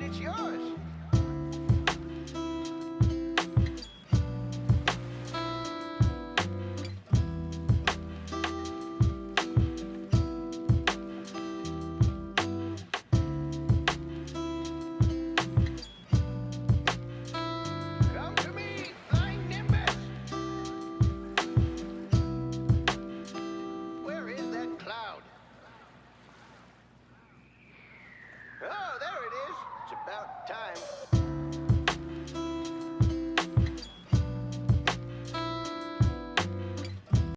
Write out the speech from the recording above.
it, it's yours. Come to me, flying Nimbus. Where is that cloud? Oh, there it is. It's about time.